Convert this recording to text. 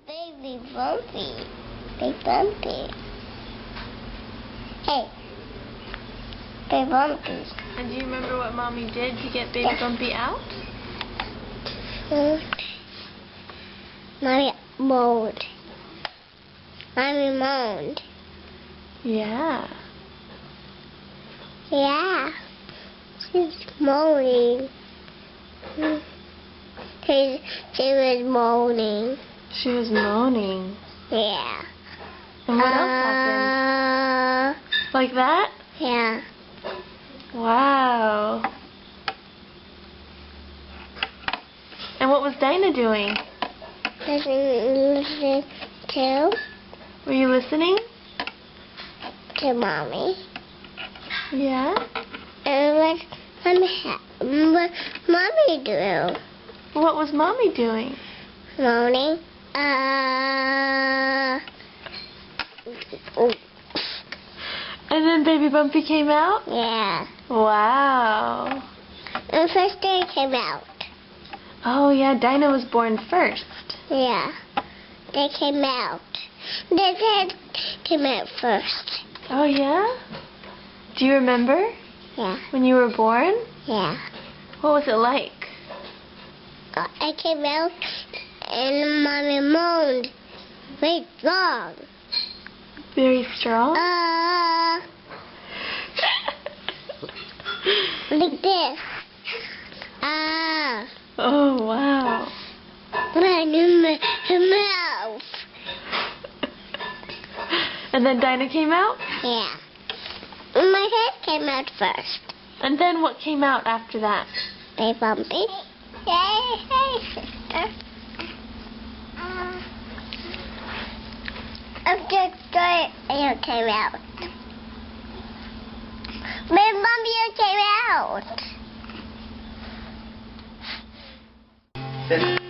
Baby Bumpy. Big Bumpy. Hey. Big Bumpy. And do you remember what Mommy did to get Baby Bumpy out? Mommy moaned. Mommy moaned. Yeah. Yeah. She's moaning. She was moaning. She was moaning. Yeah. And what else happened? Like that? Yeah. Wow. And what was Dinah doing? Listen to Were you listening? Mommy. Yeah? And what Mommy do? What was Mommy doing? Moaning. And then Baby Bumpy came out? Yeah. Wow. And first they came out. Oh yeah, Dinah was born first. Yeah. They came out. They did came out first. Oh yeah? Do you remember Yeah. when you were born? Yeah. What was it like? I came out and Mommy moaned. Very strong. Very strong? Like this. Oh wow. Run in my mouth. And then Dinah came out? Yeah. My head came out first. And then what came out after that? Baby Bumpy. Hey, sister. After you came out. Baby Bumpy, you came out. Sit.